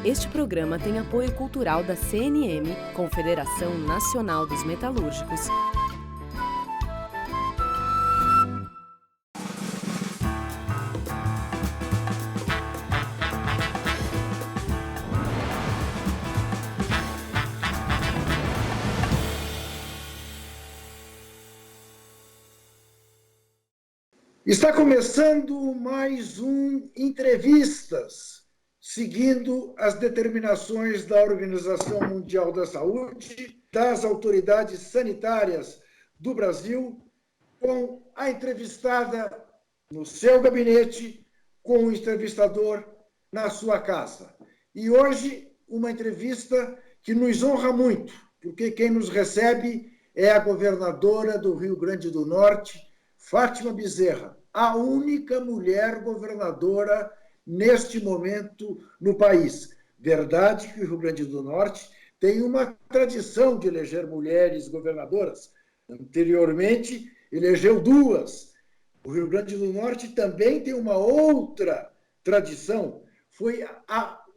Este programa tem apoio cultural da CNM, Confederação Nacional dos Metalúrgicos. Está começando mais um Entrevistas, seguindo as determinações da Organização Mundial da Saúde, das autoridades sanitárias do Brasil, com a entrevistada no seu gabinete, com o entrevistador na sua casa. E hoje, uma entrevista que nos honra muito, porque quem nos recebe é a governadora do Rio Grande do Norte, Fátima Bezerra, a única mulher governadora neste momento no país. Verdade que o Rio Grande do Norte tem uma tradição de eleger mulheres governadoras. Anteriormente, elegeu duas. O Rio Grande do Norte também tem uma outra tradição. Foi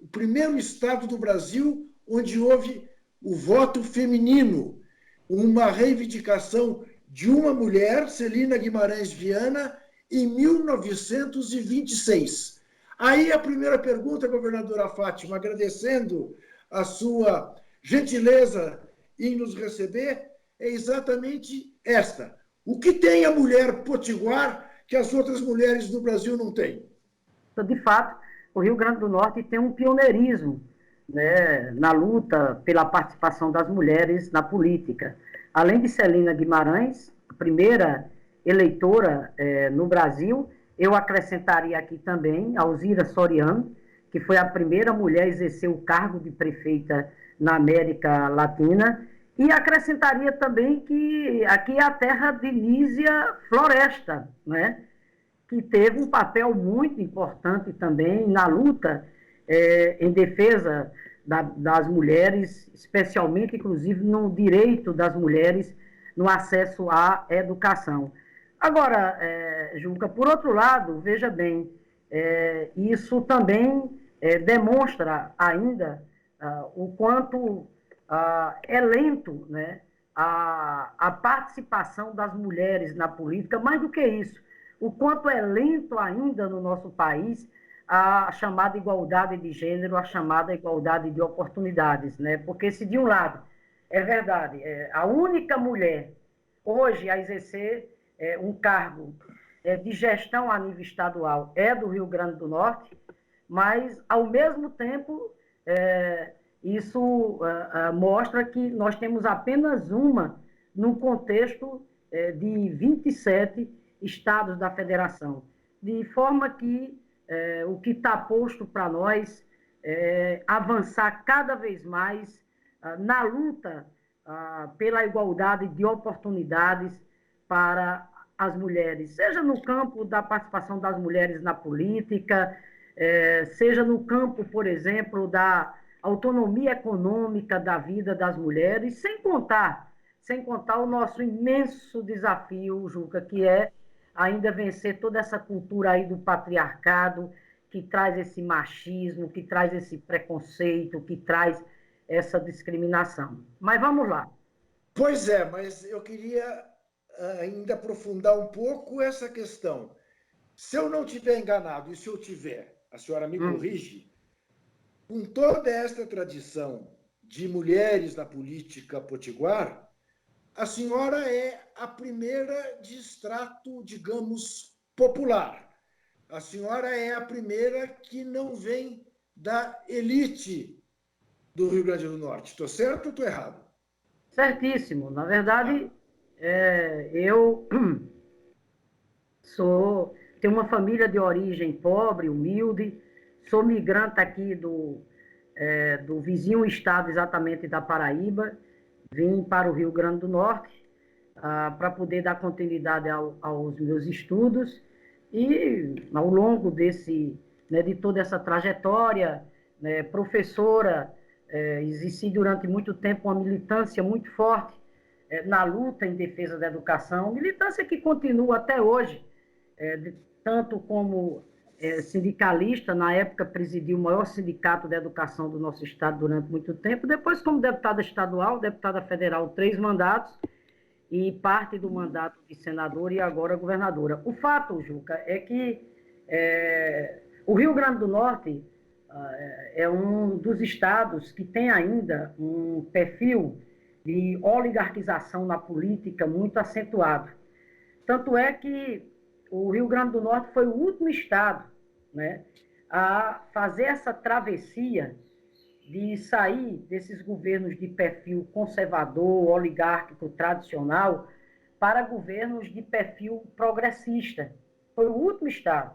o primeiro estado do Brasil onde houve o voto feminino, uma reivindicação de uma mulher, Celina Guimarães Viana, em 1926. Aí a primeira pergunta, governadora Fátima, agradecendo a sua gentileza em nos receber, é exatamente esta. O que tem a mulher potiguar que as outras mulheres do Brasil não têm? De fato, o Rio Grande do Norte tem um pioneirismo, né, na luta pela participação das mulheres na política. Além de Celina Guimarães, a primeira eleitora no Brasil, eu acrescentaria aqui também a Alzira Soriano, que foi a primeira mulher a exercer o cargo de prefeita na América Latina, e acrescentaria também que aqui é a terra de Nísia Floresta, né, que teve um papel muito importante também na luta em defesa das mulheres, especialmente, inclusive, no direito das mulheres no acesso à educação. Agora, Juca, por outro lado, veja bem, isso também demonstra ainda o quanto é lento, né, a participação das mulheres na política, mais do que isso, o quanto é lento ainda no nosso país a chamada igualdade de gênero, a chamada igualdade de oportunidades, né? Porque se de um lado, é verdade, a única mulher hoje a exercer um cargo de gestão a nível estadual é do Rio Grande do Norte, mas, ao mesmo tempo, isso mostra que nós temos apenas uma no contexto de 27 estados da federação, de forma que o que está posto para nós é avançar cada vez mais na luta pela igualdade de oportunidades para as mulheres, seja no campo da participação das mulheres na política, seja no campo, por exemplo, da autonomia econômica da vida das mulheres, sem contar o nosso imenso desafio, Juca, que é ainda vencer toda essa cultura aí do patriarcado, que traz esse machismo, que traz esse preconceito, que traz essa discriminação. Mas vamos lá. Pois é, mas eu queria ainda aprofundar um pouco essa questão. Se eu não tiver enganado, e se eu tiver, a senhora me corrige, com toda esta tradição de mulheres na política potiguar, a senhora é a primeira de extrato, digamos, popular. A senhora é a primeira que não vem da elite do Rio Grande do Norte. Estou certo ou estou errado? Certíssimo. Na verdade, eu tenho uma família de origem pobre, humilde, sou migrante aqui do vizinho estado, exatamente da Paraíba, vim para o Rio Grande do Norte para poder dar continuidade aos meus estudos e, ao longo de toda essa trajetória, professora, exerci durante muito tempo uma militância muito forte na luta em defesa da educação, militância que continua até hoje, tanto como sindicalista, na época presidiu o maior sindicato de educação do nosso estado durante muito tempo, depois como deputada estadual, deputada federal, 3 mandatos, e parte do mandato de senadora e agora governadora. O fato, Juca, é que o Rio Grande do Norte é um dos estados que tem ainda um perfil de oligarquização na política muito acentuado. Tanto é que o Rio Grande do Norte foi o último estado, né, a fazer essa travessia de sair desses governos de perfil conservador, oligárquico, tradicional, para governos de perfil progressista. Foi o último estado.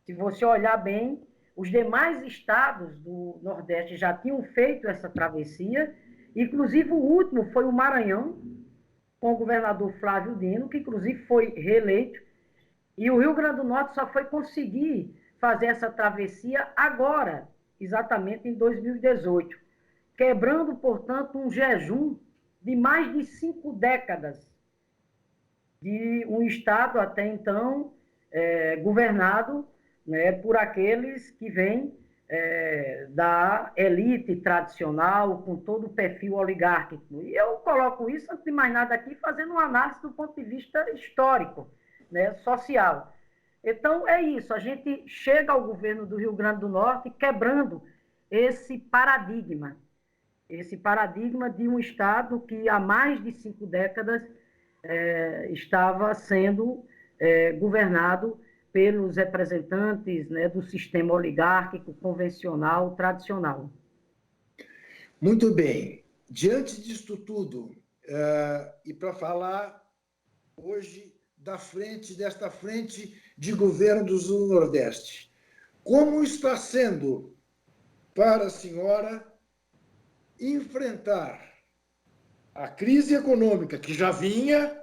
Se você olhar bem, os demais estados do Nordeste já tinham feito essa travessia, inclusive o último foi o Maranhão, com o governador Flávio Dino, que inclusive foi reeleito, e o Rio Grande do Norte só foi conseguir fazer essa travessia agora, exatamente em 2018, quebrando, portanto, um jejum de mais de 5 décadas de um estado até então governado, né, por aqueles que vêm da elite tradicional, com todo o perfil oligárquico. E eu coloco isso, antes de mais nada aqui, fazendo uma análise do ponto de vista histórico, né, social. Então, é isso, a gente chega ao governo do Rio Grande do Norte quebrando esse paradigma de um Estado que há mais de 5 décadas estava sendo governado pelos representantes, né, do sistema oligárquico convencional, tradicional. Muito bem. Diante disto tudo, e para falar hoje desta frente de governos do Nordeste, como está sendo para a senhora enfrentar a crise econômica, que já vinha,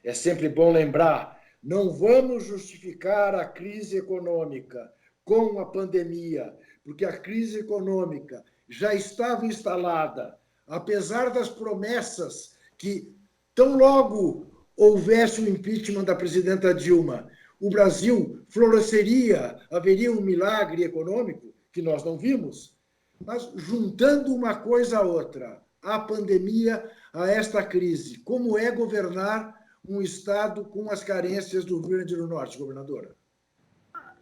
é sempre bom lembrar, não vamos justificar a crise econômica com a pandemia, porque a crise econômica já estava instalada, apesar das promessas que, tão logo houvesse o impeachment da presidenta Dilma, o Brasil floresceria, haveria um milagre econômico, que nós não vimos, mas juntando uma coisa a outra, a pandemia a esta crise, como é governar um estado com as carências do Rio Grande do Norte, governadora?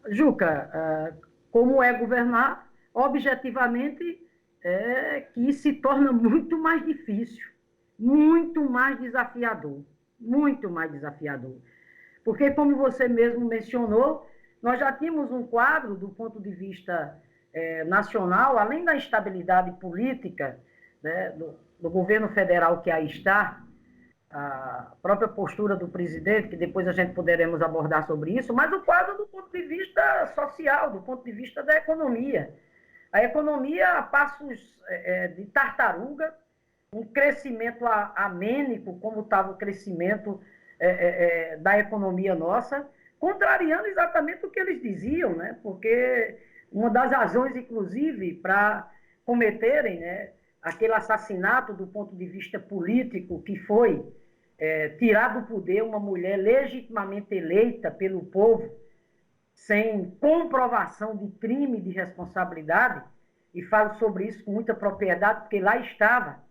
Juca, como é governar, objetivamente, que se torna muito mais difícil, muito mais desafiador. Porque, como você mesmo mencionou, nós já tínhamos um quadro do ponto de vista nacional, além da instabilidade política, né, do governo federal que aí está, a própria postura do presidente, que depois a gente poderemos abordar sobre isso, mas o quadro do ponto de vista social, do ponto de vista da economia. A economia a passos de tartaruga, um crescimento amênico, como estava o crescimento da economia nossa, contrariando exatamente o que eles diziam, né? Porque uma das razões, inclusive, para cometerem, né, aquele assassinato do ponto de vista político, que foi tirar do poder uma mulher legitimamente eleita pelo povo, sem comprovação de crime de responsabilidade, e falo sobre isso com muita propriedade, porque lá estava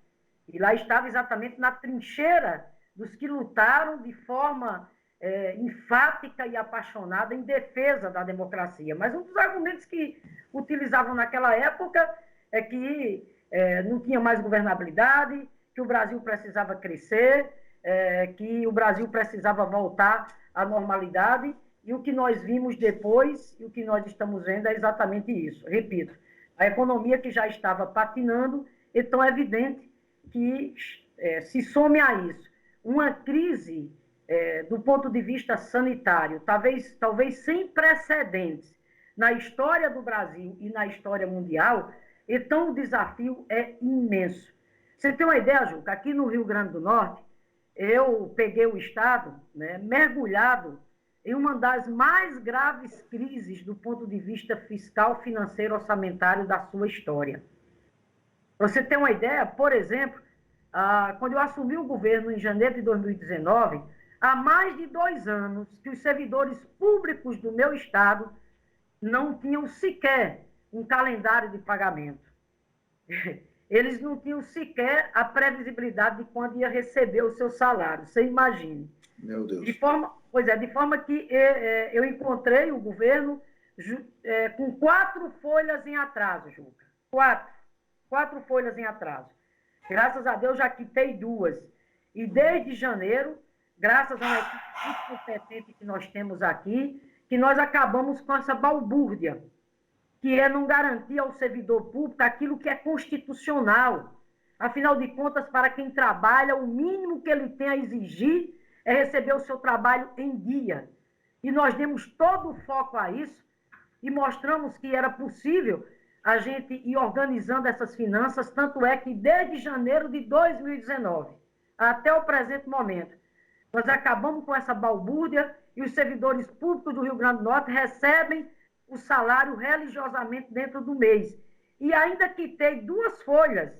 exatamente na trincheira dos que lutaram de forma enfática e apaixonada em defesa da democracia. Mas um dos argumentos que utilizavam naquela época é que não tinha mais governabilidade, que o Brasil precisava crescer, que o Brasil precisava voltar à normalidade, e o que nós vimos depois, e o que nós estamos vendo é exatamente isso. Repito, a economia que já estava patinando, então é evidente que se some a isso uma crise do ponto de vista sanitário, talvez sem precedentes na história do Brasil e na história mundial, então o desafio é imenso. Você tem uma ideia, Juca? Aqui no Rio Grande do Norte, eu peguei o estado, né, mergulhado em uma das mais graves crises do ponto de vista fiscal, financeiro, orçamentário da sua história. Para você ter uma ideia, por exemplo, quando eu assumi o governo em janeiro de 2019, Há mais de 2 anos que os servidores públicos do meu estado não tinham sequer um calendário de pagamento. Eles não tinham sequer a previsibilidade de quando ia receber o seu salário. Você imagine. Meu Deus. De forma que eu encontrei o governo com 4 folhas em atraso, Juca. 4 folhas em atraso. Graças a Deus já quitei 2. E desde janeiro, graças a uma equipe muito competente que nós temos aqui, que nós acabamos com essa balbúrdia, que é não garantir ao servidor público aquilo que é constitucional. Afinal de contas, para quem trabalha, o mínimo que ele tem a exigir é receber o seu trabalho em dia. E nós demos todo o foco a isso e mostramos que era possível a gente ir organizando essas finanças, tanto é que desde janeiro de 2019 até o presente momento, nós acabamos com essa balbúrdia e os servidores públicos do Rio Grande do Norte recebem o salário religiosamente dentro do mês. E ainda quitei 2 folhas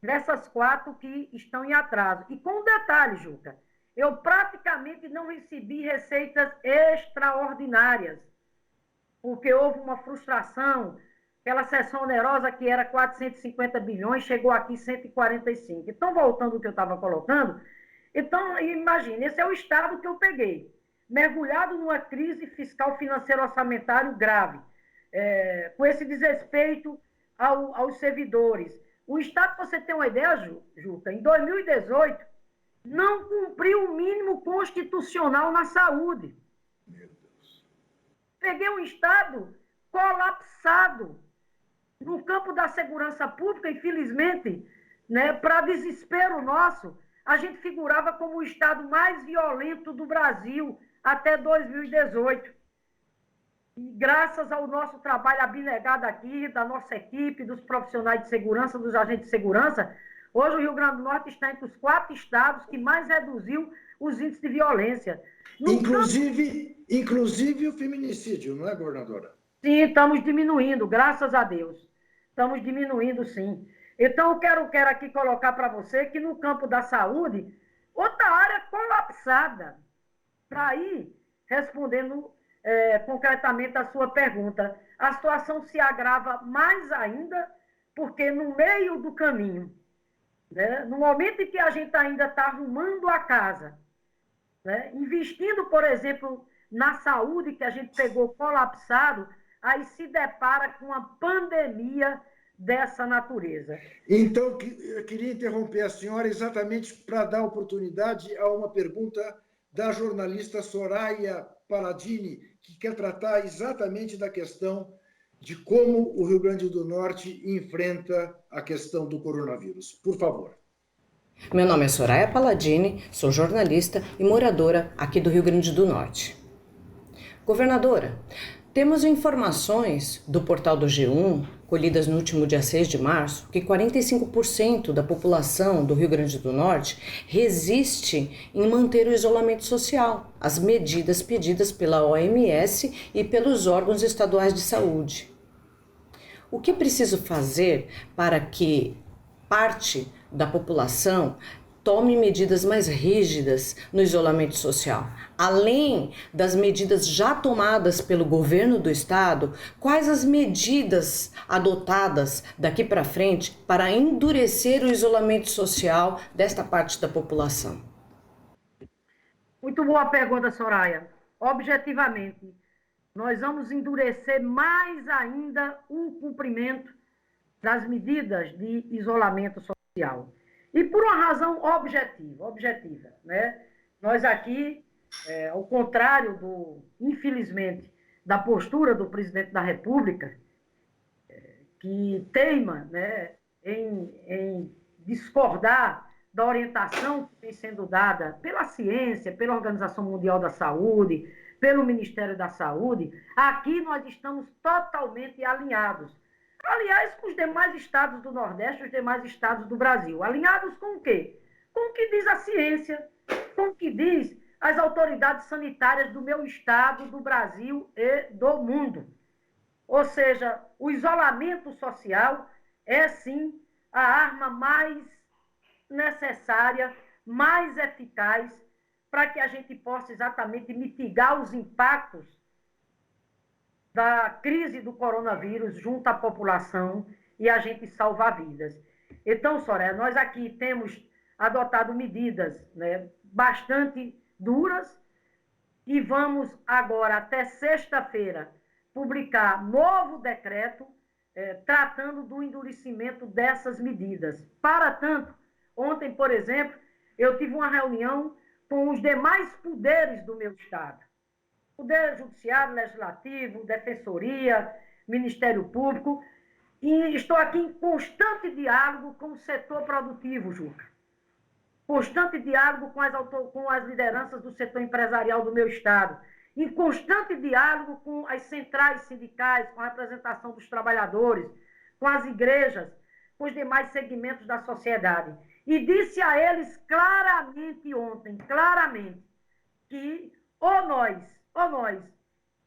dessas 4 que estão em atraso. E com um detalhe, Juca, eu praticamente não recebi receitas extraordinárias, porque houve uma frustração. Aquela seção onerosa que era 450 bilhões, chegou aqui 145. Então, voltando ao que eu estava colocando, então, imagine, esse é o estado que eu peguei, mergulhado numa crise fiscal financeira orçamentário grave, com esse desrespeito aos servidores. O estado, para você ter uma ideia, Juca, em 2018, não cumpriu o mínimo constitucional na saúde. Meu Deus. Peguei um estado colapsado no campo da segurança pública, infelizmente, né, para desespero nosso, a gente figurava como o estado mais violento do Brasil até 2018. E graças ao nosso trabalho abnegado aqui, da nossa equipe, dos profissionais de segurança, dos agentes de segurança, hoje o Rio Grande do Norte está entre os 4 estados que mais reduziu os índices de violência. Inclusive o feminicídio, não é, governadora? Sim, estamos diminuindo, graças a Deus. Estamos diminuindo, sim. Então, eu quero aqui colocar para você que no campo da saúde, outra área colapsada. Para ir respondendo concretamente a sua pergunta, a situação se agrava mais ainda, porque no meio do caminho, né, no momento em que a gente ainda está arrumando a casa, né, investindo, por exemplo, na saúde que a gente pegou colapsado, aí se depara com uma pandemia dessa natureza. Então, eu queria interromper a senhora exatamente para dar oportunidade a uma pergunta da jornalista Soraya Paladini, que quer tratar exatamente da questão de como o Rio Grande do Norte enfrenta a questão do coronavírus. Por favor. Meu nome é Soraya Paladini, sou jornalista e moradora aqui do Rio Grande do Norte. Governadora, temos informações do portal do G1, colhidas no último dia 6 de março, que 45% da população do Rio Grande do Norte resiste em manter o isolamento social, as medidas pedidas pela OMS e pelos órgãos estaduais de saúde. O que é preciso fazer para que parte da população tome medidas mais rígidas no isolamento social? Além das medidas já tomadas pelo governo do estado, quais as medidas adotadas daqui para frente para endurecer o isolamento social desta parte da população? Muito boa pergunta, Soraya. Objetivamente, nós vamos endurecer mais ainda o cumprimento das medidas de isolamento social. E por uma razão objetiva, né? Nós aqui, ao contrário infelizmente, da postura do presidente da República, que teima, né, em discordar da orientação que vem sendo dada pela ciência, pela Organização Mundial da Saúde, pelo Ministério da Saúde, aqui nós estamos totalmente alinhados. Aliás, com os demais estados do Nordeste, os demais estados do Brasil. Alinhados com o quê? Com o que diz a ciência, com o que diz as autoridades sanitárias do meu estado, do Brasil e do mundo. Ou seja, o isolamento social é, sim, a arma mais necessária, mais eficaz para que a gente possa exatamente mitigar os impactos da crise do coronavírus junto à população e a gente salvar vidas. Então, Soraya, nós aqui temos adotado medidas, né, bastante duras e vamos agora, até sexta-feira, publicar novo decreto tratando do endurecimento dessas medidas. Para tanto, ontem, por exemplo, eu tive uma reunião com os demais poderes do meu Estado. Poder Judiciário, Legislativo, Defensoria, Ministério Público, e estou aqui em constante diálogo com o setor produtivo, Juca. Constante diálogo com as lideranças do setor empresarial do meu Estado. Em constante diálogo com as centrais sindicais, com a representação dos trabalhadores, com as igrejas, com os demais segmentos da sociedade. E disse a eles claramente ontem, que ou nós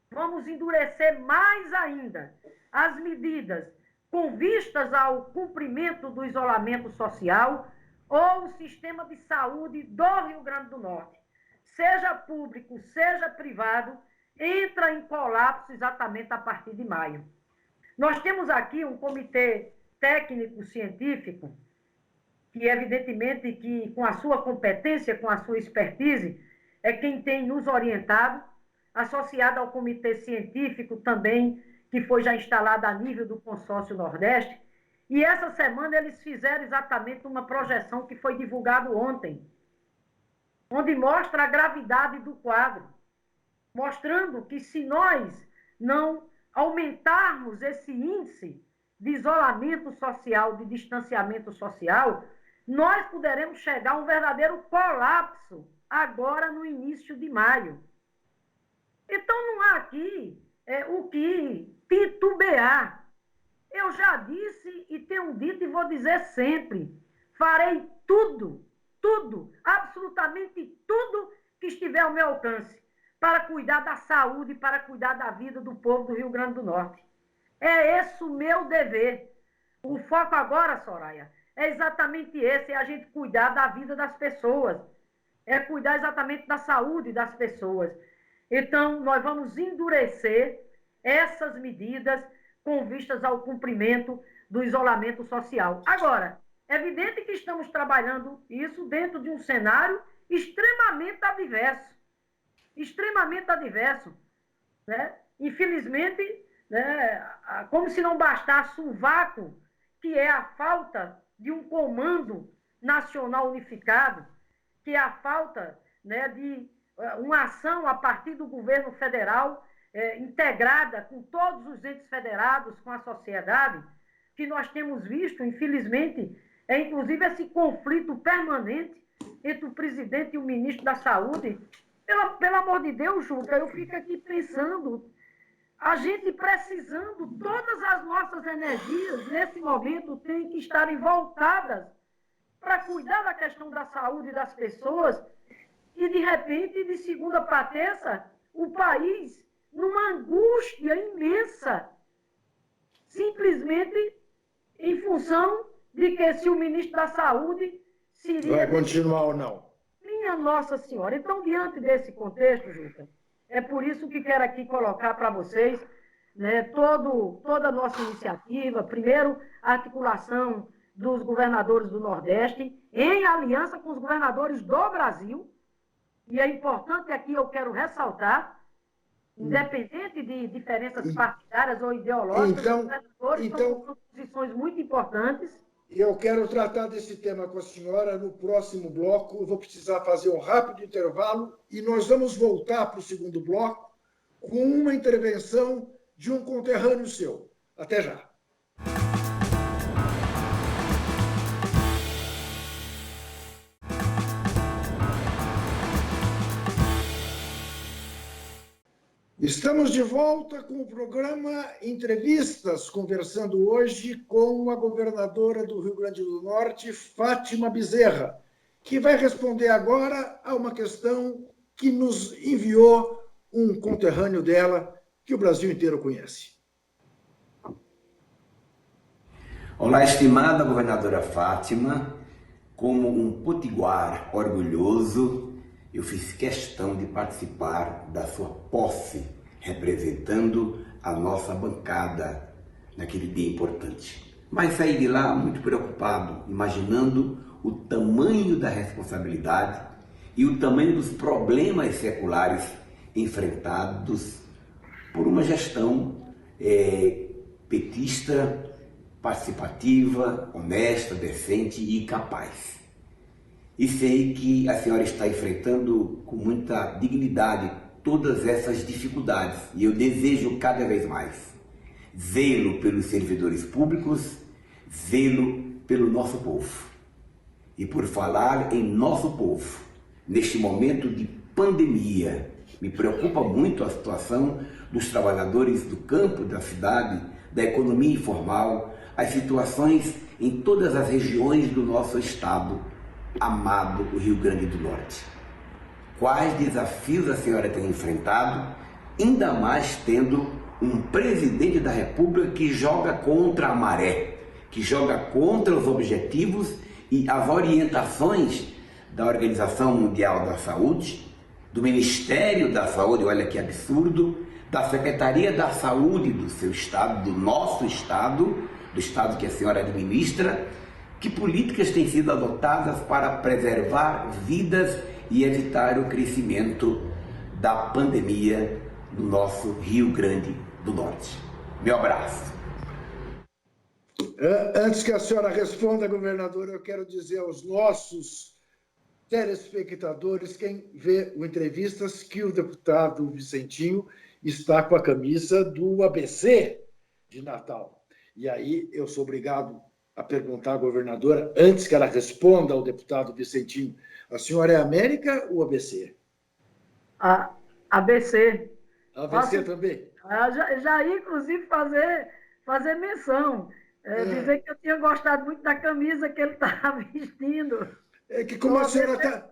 vamos endurecer mais ainda as medidas com vistas ao cumprimento do isolamento social, ou o sistema de saúde do Rio Grande do Norte, seja público, seja privado, entra em colapso exatamente a partir de maio. Nós temos aqui um comitê técnico-científico, que evidentemente que com a sua competência, com a sua expertise, é quem tem nos orientado, associado ao comitê científico também, que foi já instalado a nível do Consórcio Nordeste, e essa semana eles fizeram exatamente uma projeção que foi divulgado ontem, onde mostra a gravidade do quadro, mostrando que se nós não aumentarmos esse índice de isolamento social, de distanciamento social, nós poderemos chegar a um verdadeiro colapso agora no início de maio. Então não há aqui o que titubear. Eu já disse e tenho dito e vou dizer sempre, farei tudo, absolutamente tudo que estiver ao meu alcance para cuidar da saúde, para cuidar da vida do povo do Rio Grande do Norte. É esse o meu dever. O foco agora, Soraya, é exatamente esse, é a gente cuidar da vida das pessoas, é cuidar exatamente da saúde das pessoas. Então, nós vamos endurecer essas medidas com vistas ao cumprimento do isolamento social. Agora, é evidente que estamos trabalhando isso dentro de um cenário extremamente adverso, né? Infelizmente, né, como se não bastasse o vácuo, que é a falta de um comando nacional unificado, que é a falta, né, de uma ação a partir do governo federal, integrada com todos os entes federados, com a sociedade, que nós temos visto, infelizmente, inclusive esse conflito permanente entre o presidente e o ministro da Saúde. Pelo amor de Deus, Juca, eu fico aqui pensando, a gente precisando, todas as nossas energias, nesse momento, têm que estarem voltadas para cuidar da questão da saúde das pessoas, e, de repente, de segunda para terça, o país numa angústia imensa, simplesmente em função de que se o ministro da Saúde seria... Vai continuar ou não? Minha Nossa Senhora. Então, diante desse contexto, Juca, é por isso que quero aqui colocar para vocês, né, toda a nossa iniciativa, primeiro, a articulação dos governadores do Nordeste, em aliança com os governadores do Brasil, e é importante aqui, eu quero ressaltar, independente de diferenças partidárias ou ideológicas, os governadores estão com posições muito importantes. Eu quero tratar desse tema com a senhora no próximo bloco. Eu vou precisar fazer um rápido intervalo e nós vamos voltar para o segundo bloco com uma intervenção de um conterrâneo seu. Até já. Estamos de volta com o programa Entrevistas, conversando hoje com a governadora do Rio Grande do Norte, Fátima Bezerra, que vai responder agora a uma questão que nos enviou um conterrâneo dela, que o Brasil inteiro conhece. Olá, estimada governadora Fátima, como um potiguar orgulhoso, eu fiz questão de participar da sua posse, representando a nossa bancada naquele dia importante. Mas saí de lá muito preocupado, imaginando o tamanho da responsabilidade e o tamanho dos problemas seculares enfrentados por uma gestão petista, participativa, honesta, decente e capaz. E sei que a senhora está enfrentando com muita dignidade todas essas dificuldades e eu desejo cada vez mais zelo pelos servidores públicos, zelo pelo nosso povo. E por falar em nosso povo, neste momento de pandemia, me preocupa muito a situação dos trabalhadores do campo, da cidade, da economia informal, as situações em todas as regiões do nosso estado, amado Rio Grande do Norte. Quais desafios a senhora tem enfrentado, ainda mais tendo um presidente da República que joga contra a maré, que joga contra os objetivos e as orientações da Organização Mundial da Saúde, do Ministério da Saúde, olha que absurdo, da Secretaria da Saúde do seu estado, do nosso estado, do estado que a senhora administra. Que políticas têm sido adotadas para preservar vidas e evitar o crescimento da pandemia no nosso Rio Grande do Norte? Meu abraço. Antes que a senhora responda, governador, eu quero dizer aos nossos telespectadores, quem vê o Entrevistas, que o deputado Vicentinho está com a camisa do ABC de Natal. E aí eu sou obrigado a perguntar à governadora, antes que ela responda ao deputado Vicentinho, a senhora é América ou ABC? ABC. ABC também? Já ia, inclusive, fazer menção. Dizer que eu tinha gostado muito da camisa que ele estava vestindo. É que como a senhora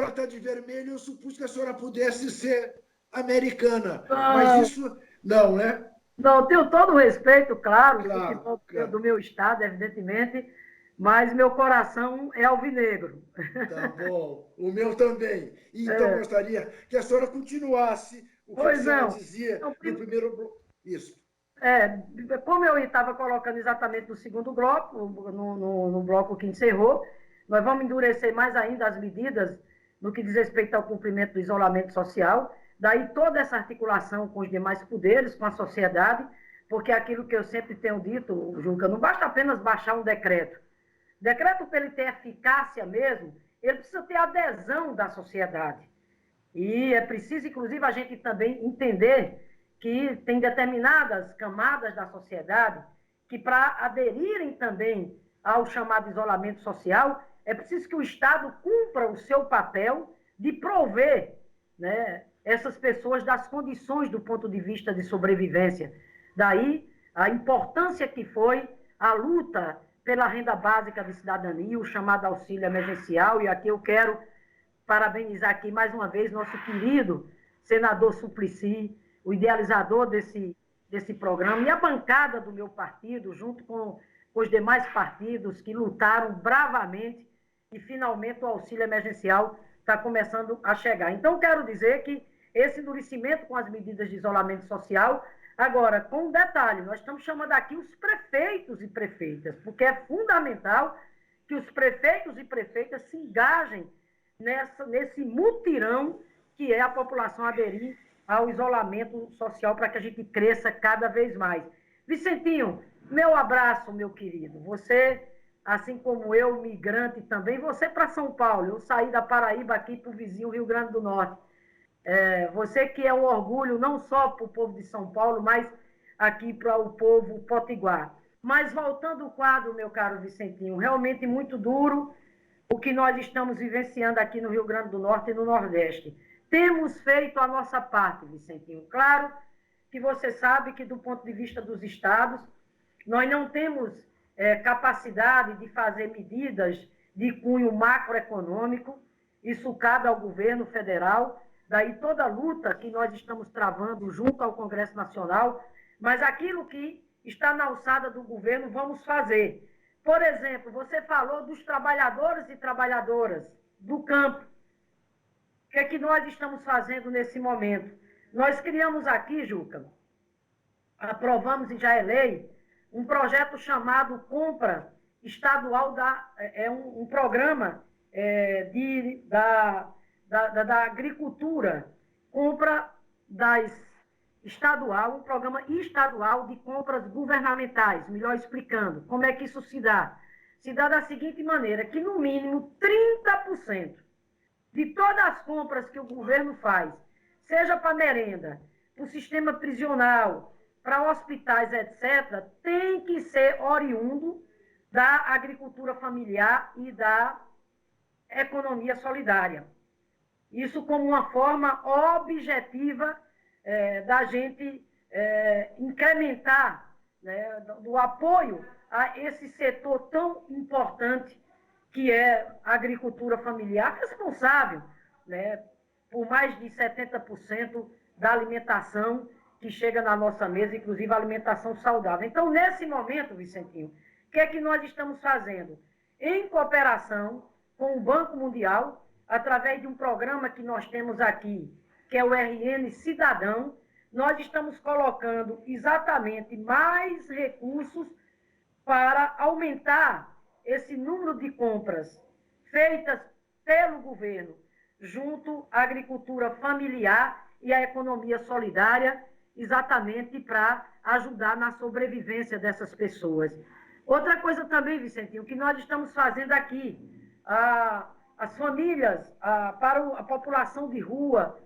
está de vermelho, eu supus que a senhora pudesse ser americana. Mas isso não, né? Não, tenho todo o respeito, claro, Claro. do meu estado, evidentemente, mas meu coração é alvinegro. Tá bom, o meu também. Então, gostaria que a senhora continuasse o que a senhora dizia no primeiro bloco. Isso. Como eu estava colocando exatamente no segundo bloco, no bloco que encerrou, nós vamos endurecer mais ainda as medidas no que diz respeito ao cumprimento do isolamento social, daí toda essa articulação com os demais poderes, com a sociedade, porque aquilo que eu sempre tenho dito, Juca, não basta apenas baixar um decreto. Decreto, para ele ter eficácia mesmo, ele precisa ter adesão da sociedade. E é preciso, inclusive, a gente também entender que tem determinadas camadas da sociedade que, para aderirem também ao chamado isolamento social, é preciso que o Estado cumpra o seu papel de prover, né, essas pessoas das condições do ponto de vista de sobrevivência. Daí a importância que foi a luta pela renda básica de cidadania, o chamado auxílio emergencial, e aqui eu quero parabenizar aqui mais uma vez nosso querido senador Suplicy, o idealizador desse programa, e a bancada do meu partido, junto com os demais partidos que lutaram bravamente, e finalmente o auxílio emergencial está começando a chegar. Então, quero dizer que esse endurecimento com as medidas de isolamento social, agora, com um detalhe, nós estamos chamando aqui os prefeitos e prefeitas, porque é fundamental que os prefeitos e prefeitas se engajem nesse mutirão que é a população aderir ao isolamento social para que a gente cresça cada vez mais. Vicentinho, meu abraço, meu querido. Você, assim como eu, migrante também, você para São Paulo. Eu saí da Paraíba aqui para o vizinho Rio Grande do Norte. Você que é um orgulho não só para o povo de São Paulo, mas aqui para o povo potiguar. Mas voltando ao quadro, meu caro Vicentinho, realmente muito duro o que nós estamos vivenciando aqui no Rio Grande do Norte e no Nordeste. Temos feito a nossa parte, Vicentinho. Claro que você sabe que, do ponto de vista dos estados, nós não temos capacidade de fazer medidas de cunho macroeconômico, isso cabe ao governo federal, daí toda a luta que nós estamos travando junto ao Congresso Nacional, mas aquilo que está na alçada do governo, vamos fazer. Por exemplo, você falou dos trabalhadores e trabalhadoras do campo. O que é que nós estamos fazendo nesse momento? Nós criamos aqui, Juca, aprovamos e já é lei, um projeto chamado Compra Estadual um programa da agricultura, compra estadual, um programa estadual de compras governamentais. Melhor explicando, como é que isso se dá? Se dá da seguinte maneira, que no mínimo 30% de todas as compras que o governo faz, seja para merenda, para o sistema prisional, para hospitais, etc., tem que ser oriundo da agricultura familiar e da economia solidária. Isso como uma forma objetiva da gente incrementar, né, do apoio a esse setor tão importante que é a agricultura familiar, responsável, né, por mais de 70% da alimentação que chega na nossa mesa, inclusive a alimentação saudável. Então, nesse momento, Vicentinho, o que é que nós estamos fazendo? Em cooperação com o Banco Mundial, através de um programa que nós temos aqui, que é o RN Cidadão, nós estamos colocando exatamente mais recursos para aumentar esse número de compras feitas pelo governo junto à agricultura familiar e à economia solidária, exatamente para ajudar na sobrevivência dessas pessoas. Outra coisa também, Vicentinho, que nós estamos fazendo aqui, as famílias, para a população de rua,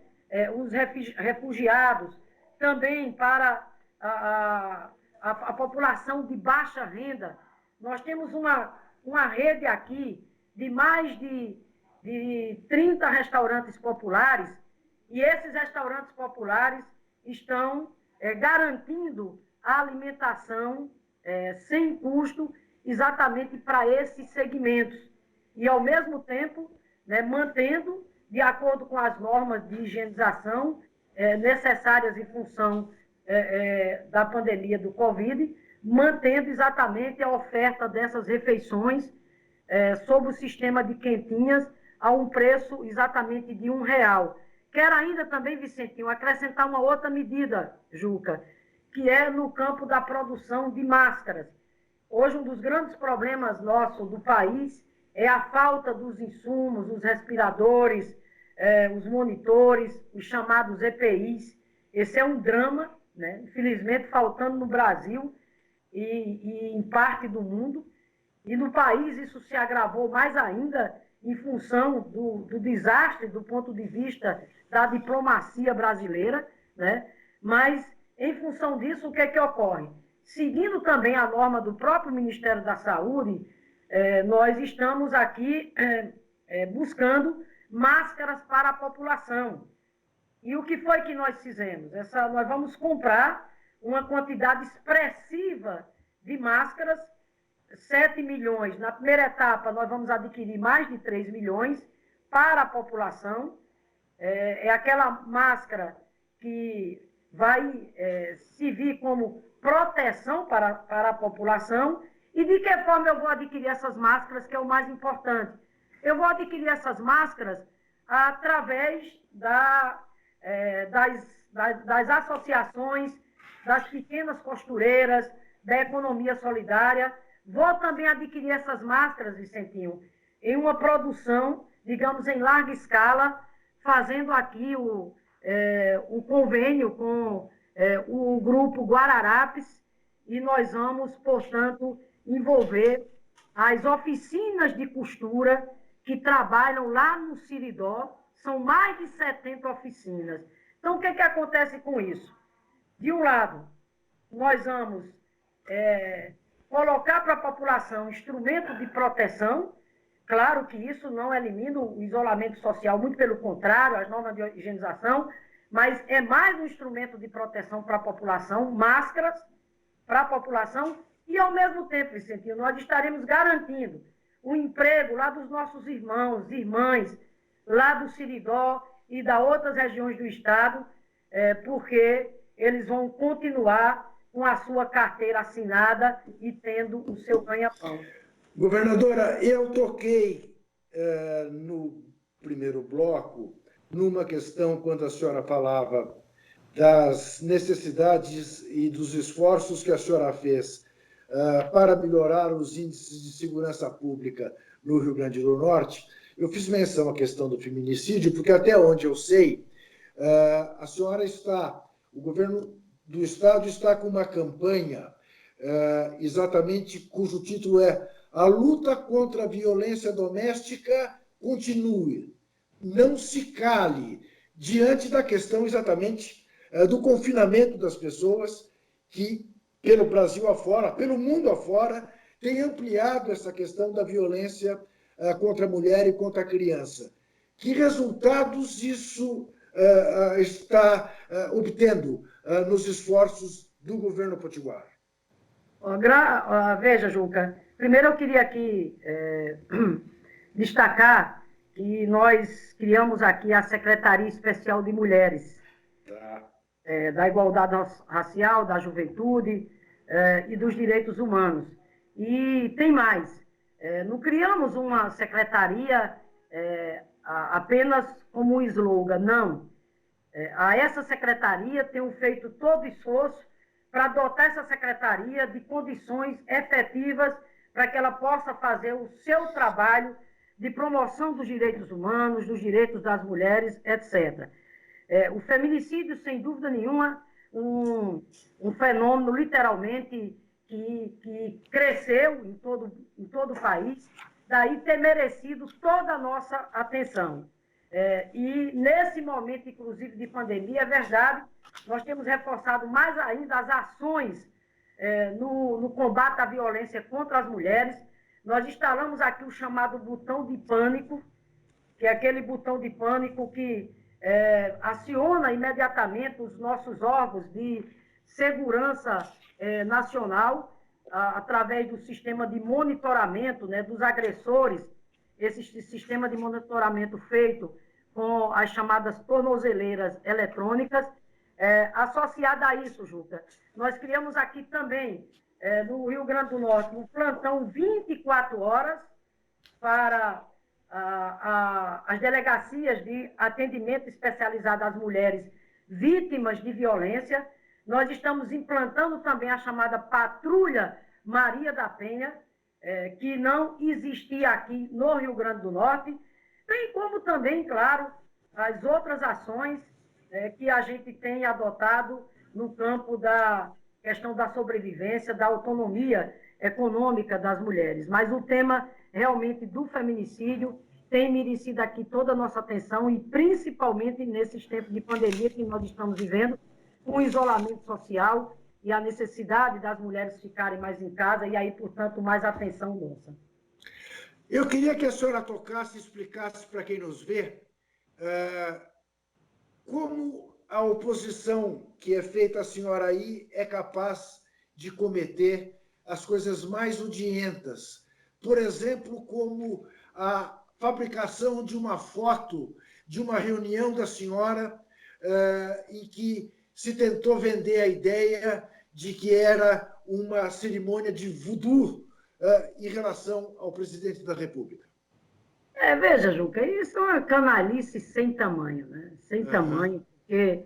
os refugiados, também para a população de baixa renda. Nós temos uma rede aqui de mais de 30 restaurantes populares, e esses restaurantes populares estão garantindo a alimentação sem custo exatamente para esses segmentos. E, ao mesmo tempo, né, mantendo, de acordo com as normas de higienização necessárias em função da pandemia do Covid, mantendo exatamente a oferta dessas refeições sob o sistema de quentinhas a um preço exatamente de R$1. Quero ainda também, Vicentinho, acrescentar uma outra medida, Juca, que é no campo da produção de máscaras. Hoje, um dos grandes problemas nossos do país é a falta dos insumos, os respiradores, os monitores, os chamados EPIs. Esse é um drama, né? Infelizmente, faltando no Brasil e em parte do mundo. E no país isso se agravou mais ainda em função do desastre do ponto de vista da diplomacia brasileira, né? Mas, em função disso, o que é que ocorre? Seguindo também a norma do próprio Ministério da Saúde, nós estamos aqui buscando máscaras para a população. E o que foi que nós fizemos? Nós vamos comprar uma quantidade expressiva de máscaras, 7 milhões. Na primeira etapa, nós vamos adquirir mais de 3 milhões para a população. É aquela máscara que vai servir como proteção para a população. E de que forma eu vou adquirir essas máscaras, que é o mais importante? Eu vou adquirir essas máscaras através das associações, das pequenas costureiras, da economia solidária. Vou também adquirir essas máscaras, Vicentinho, em uma produção, digamos, em larga escala, fazendo aqui o convênio com o grupo Guararapes, e nós vamos, portanto, envolver as oficinas de costura que trabalham lá no Siridó. São mais de 70 oficinas. Então, o que acontece com isso? De um lado, nós vamos colocar para a população instrumento de proteção. Claro que isso não elimina o isolamento social, muito pelo contrário, as normas de higienização, mas é mais um instrumento de proteção para a população, máscaras para a população, e ao mesmo tempo, Vicentinho, nós estaremos garantindo o emprego lá dos nossos irmãos, irmãs, lá do Siridó e das outras regiões do estado, porque eles vão continuar com a sua carteira assinada e tendo o seu ganha-pão. Governadora, eu toquei no primeiro bloco numa questão, quando a senhora falava das necessidades e dos esforços que a senhora fez para melhorar os índices de segurança pública no Rio Grande do Norte. Eu fiz menção à questão do feminicídio, porque até onde eu sei, a senhora o governo do Estado está com uma campanha exatamente cujo título é A luta contra a violência doméstica continue, não se cale, diante da questão exatamente do confinamento das pessoas que, pelo Brasil afora, pelo mundo afora, tem ampliado essa questão da violência contra a mulher e contra a criança. Que resultados isso está obtendo nos esforços do governo potiguar? Veja, Juca, primeiro eu queria aqui destacar que nós criamos aqui a Secretaria Especial de Mulheres, da Igualdade Racial, da Juventude e dos Direitos Humanos. E tem mais, não criamos uma secretaria apenas como um slogan, não. Essa secretaria tem feito todo o esforço para dotar essa secretaria de condições efetivas para que ela possa fazer o seu trabalho de promoção dos direitos humanos, dos direitos das mulheres, etc. O feminicídio, sem dúvida nenhuma, um fenômeno, literalmente, que cresceu em todo o país, daí ter merecido toda a nossa atenção. E nesse momento, inclusive, de pandemia, é verdade, nós temos reforçado mais ainda as ações no combate à violência contra as mulheres. Nós instalamos aqui o chamado botão de pânico, que é aquele botão de pânico que aciona imediatamente os nossos órgãos de segurança nacional, através do sistema de monitoramento, né, dos agressores, esse sistema de monitoramento feito com as chamadas tornozeleiras eletrônicas. Associada a isso, Juca, nós criamos aqui também, no Rio Grande do Norte, um plantão 24 horas para as delegacias de atendimento especializado às mulheres vítimas de violência. Nós estamos implantando também a chamada Patrulha Maria da Penha, que não existia aqui no Rio Grande do Norte, bem como também, claro, as outras ações que a gente tem adotado no campo da questão da sobrevivência, da autonomia econômica das mulheres. Mas o tema realmente do feminicídio tem merecido aqui toda a nossa atenção, e principalmente nesses tempos de pandemia que nós estamos vivendo, com o isolamento social e a necessidade das mulheres ficarem mais em casa, e aí, portanto, mais atenção nossa. Eu queria que a senhora tocasse e explicasse para quem nos vê como a oposição que é feita à senhora aí é capaz de cometer as coisas mais odientas. Por exemplo, como a fabricação de uma foto de uma reunião da senhora em que se tentou vender a ideia de que era uma cerimônia de voodoo em relação ao presidente da República. Veja, Juca, isso é uma canalice sem tamanho, né? Sem tamanho, porque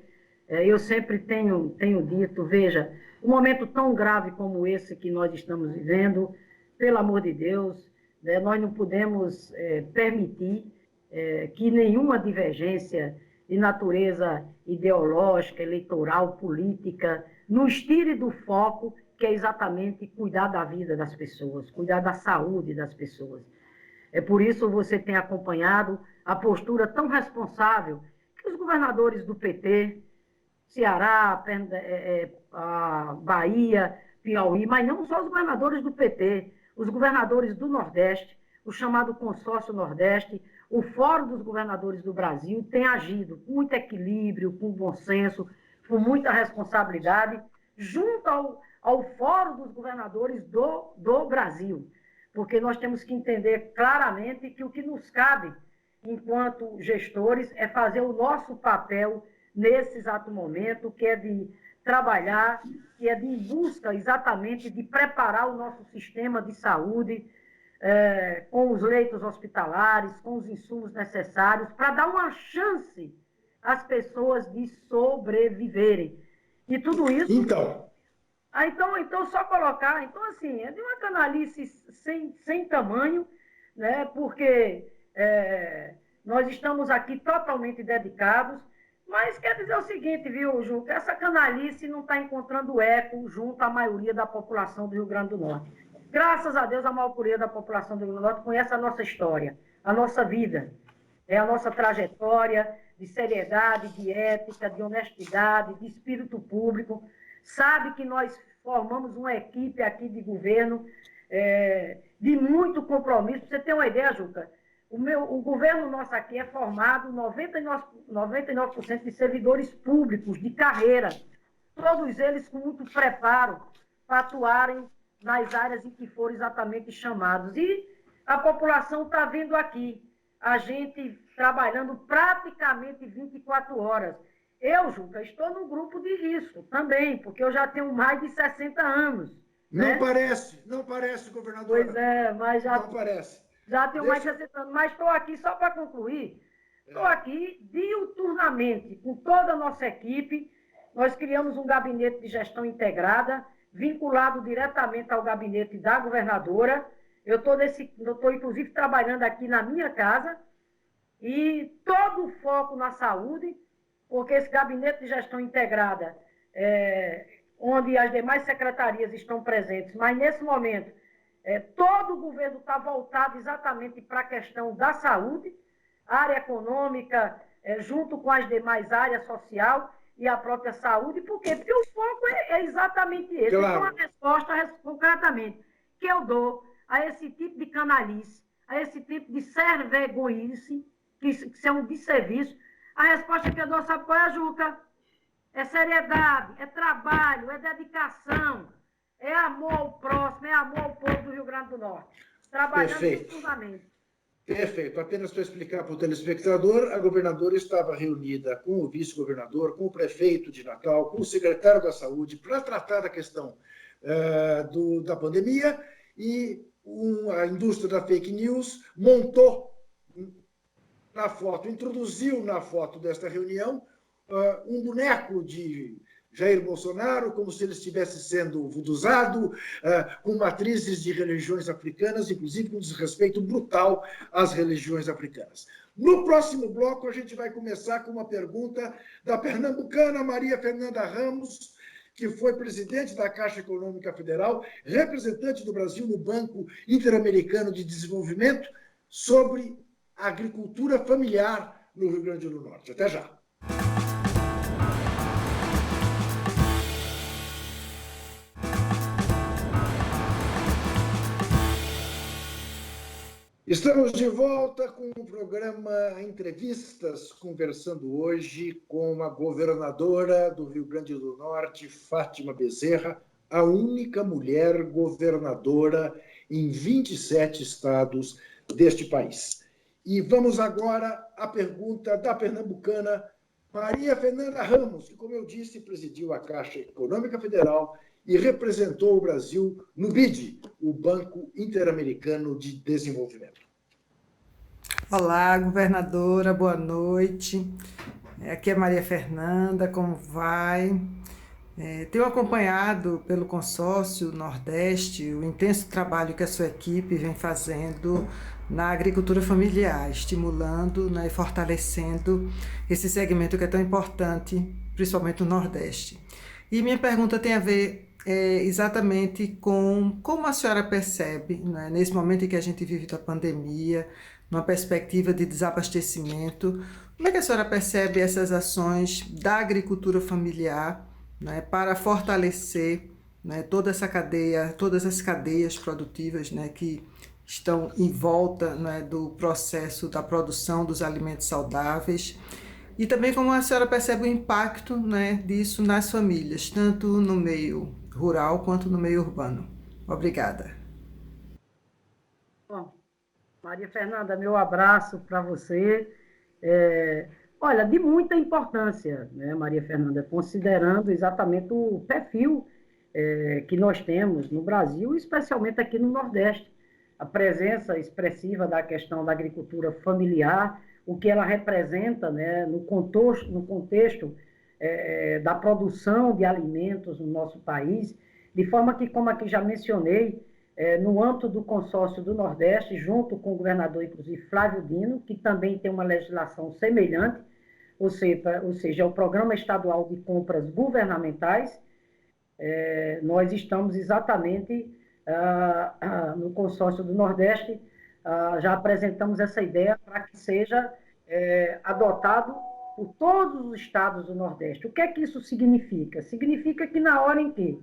eu sempre tenho dito, veja, um momento tão grave como esse que nós estamos vivendo, pelo amor de Deus, né, nós não podemos permitir que nenhuma divergência de natureza ideológica, eleitoral, política, nos tire do foco, que é exatamente cuidar da vida das pessoas, cuidar da saúde das pessoas. Por isso você tem acompanhado a postura tão responsável que os governadores do PT, Ceará, Bahia, Piauí, mas não só os governadores do PT, os governadores do Nordeste, o chamado Consórcio Nordeste, o Fórum dos Governadores do Brasil, tem agido com muito equilíbrio, com bom senso, com muita responsabilidade, junto ao Fórum dos Governadores do Brasil. Porque nós temos que entender claramente que o que nos cabe, enquanto gestores, é fazer o nosso papel nesse exato momento, que é de trabalhar, que é de ir em busca exatamente de preparar o nosso sistema de saúde com os leitos hospitalares, com os insumos necessários, para dar uma chance as pessoas de sobreviverem. E tudo isso... Então só colocar... Então, assim, é de uma canalice sem tamanho, né? Porque nós estamos aqui totalmente dedicados, mas quer dizer o seguinte, viu, Ju? Que essa canalice não está encontrando eco junto à maioria da população do Rio Grande do Norte. Graças a Deus, a maioria da população do Rio Grande do Norte conhece a nossa história, a nossa vida, a nossa trajetória de seriedade, de ética, de honestidade, de espírito público. Sabe que nós formamos uma equipe aqui de governo de muito compromisso. Para você ter uma ideia, Juca, o governo nosso aqui é formado 99% de servidores públicos, de carreira, todos eles com muito preparo para atuarem nas áreas em que foram exatamente chamados. E a população está vendo aqui a gente trabalhando praticamente 24 horas. Eu, Juca, estou no grupo de risco também, porque eu já tenho mais de 60 anos. Não parece, governador. Pois é, mas já... Não parece. Já tenho mais de 60 anos, mas estou aqui só para concluir. Estou aqui diuturnamente, com toda a nossa equipe. Nós criamos um gabinete de gestão integrada, vinculado diretamente ao gabinete da governadora. Eu estou, inclusive, trabalhando aqui na minha casa, e todo o foco na saúde, porque esse gabinete de gestão integrada, onde as demais secretarias estão presentes, mas nesse momento, todo o governo está voltado exatamente para a questão da saúde, área econômica, junto com as demais áreas social e a própria saúde. Por quê? Porque o foco é exatamente esse. Claro. Então, a resposta, concretamente, que eu dou a esse tipo de canalice, a esse tipo de servegoice, que são de serviço, a resposta que eu dou, sabe qual é, Juca? É seriedade, é trabalho, é dedicação, é amor ao próximo, é amor ao povo do Rio Grande do Norte. Trabalhando profundamente. Perfeito. Apenas para explicar para o telespectador, a governadora estava reunida com o vice-governador, com o prefeito de Natal, com o secretário da Saúde, para tratar da questão da pandemia, e a indústria da fake news montou na foto, introduziu na foto desta reunião um boneco de Jair Bolsonaro, como se ele estivesse sendo vuduzado, com matrizes de religiões africanas, inclusive com desrespeito brutal às religiões africanas. No próximo bloco, a gente vai começar com uma pergunta da pernambucana Maria Fernanda Ramos, que foi presidente da Caixa Econômica Federal, representante do Brasil no Banco Interamericano de Desenvolvimento, sobre a agricultura familiar no Rio Grande do Norte. Até já. Estamos de volta com o programa Entrevistas, conversando hoje com a governadora do Rio Grande do Norte, Fátima Bezerra, a única mulher governadora em 27 estados deste país. E vamos agora à pergunta da pernambucana Maria Fernanda Ramos, que, como eu disse, presidiu a Caixa Econômica Federal e representou o Brasil no BID, o Banco Interamericano de Desenvolvimento. Olá, governadora, boa noite. Aqui é Maria Fernanda, como vai? Tenho acompanhado pelo consórcio Nordeste o intenso trabalho que a sua equipe vem fazendo na agricultura familiar, estimulando, e fortalecendo esse segmento que é tão importante, principalmente no Nordeste. E minha pergunta tem a ver exatamente com como a senhora percebe, nesse momento em que a gente vive da pandemia, numa perspectiva de desabastecimento, como é que a senhora percebe essas ações da agricultura familiar, para fortalecer, toda essa cadeia, todas as cadeias produtivas, que estão em volta, do processo da produção dos alimentos saudáveis, e também como a senhora percebe o impacto, disso nas famílias, tanto no meio rural quanto no meio urbano. Obrigada. Bom, Maria Fernanda, meu abraço para você. Olha, de muita importância, Maria Fernanda, considerando exatamente o perfil que nós temos no Brasil, especialmente aqui no Nordeste. A presença expressiva da questão da agricultura familiar, o que ela representa, né, no contexto da produção de alimentos no nosso país, de forma que, como aqui já mencionei, no âmbito do consórcio do Nordeste, junto com o governador, inclusive, Flávio Dino, que também tem uma legislação semelhante, ou seja, é o Programa Estadual de Compras Governamentais, nós estamos exatamente no consórcio do Nordeste, já apresentamos essa ideia para que seja adotado por todos os estados do Nordeste. O que é que isso significa? Significa que na hora em que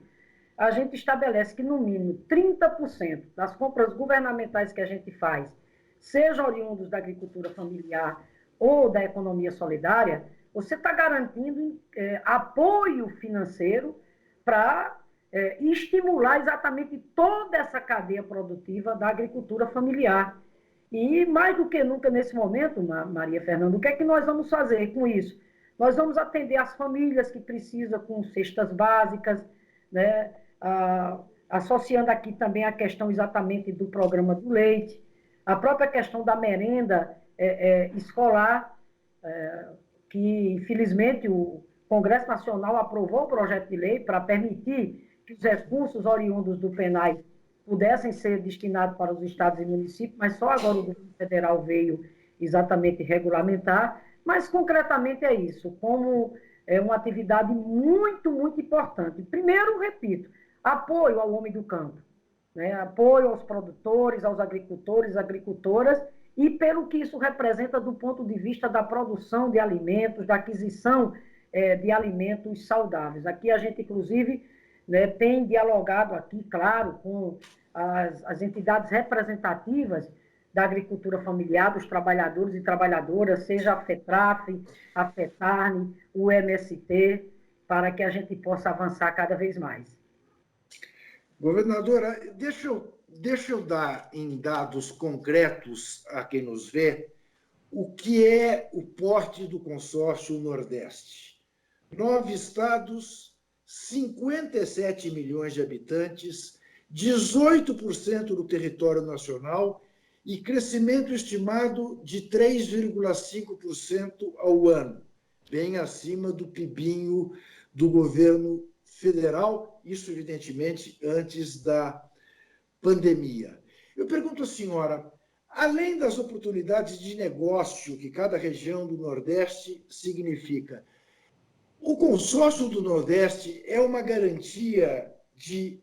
a gente estabelece que, no mínimo, 30% das compras governamentais que a gente faz, seja oriundos da agricultura familiar ou da economia solidária, você está garantindo apoio financeiro para estimular exatamente toda essa cadeia produtiva da agricultura familiar. E, mais do que nunca nesse momento, Maria Fernanda, o que é que nós vamos fazer com isso? Nós vamos atender as famílias que precisam com cestas básicas, né? Associando aqui também a questão exatamente do programa do leite, a própria questão da merenda escolar, que, infelizmente, o Congresso Nacional aprovou o projeto de lei para permitir que os recursos oriundos do PENAI pudessem ser destinados para os estados e municípios, mas só agora o governo federal veio exatamente regulamentar. Mas, concretamente, é isso, como é uma atividade muito, muito importante. Primeiro, repito, apoio ao homem do campo, né? Apoio aos produtores, aos agricultores, agricultoras, e pelo que isso representa do ponto de vista da produção de alimentos, da aquisição de alimentos saudáveis. Aqui a gente, inclusive, né, tem dialogado aqui, claro, com as entidades representativas da agricultura familiar, dos trabalhadores e trabalhadoras, seja a FETRAF, a FETARNE, o MST, para que a gente possa avançar cada vez mais. Governadora, deixa eu dar em dados concretos a quem nos vê o que é o porte do consórcio Nordeste. 9 estados, 57 milhões de habitantes, 18% do território nacional e crescimento estimado de 3,5% ao ano, bem acima do PIBinho do governo federal, isso, evidentemente, antes da pandemia. Eu pergunto à senhora, além das oportunidades de negócio que cada região do Nordeste significa, o consórcio do Nordeste é uma garantia de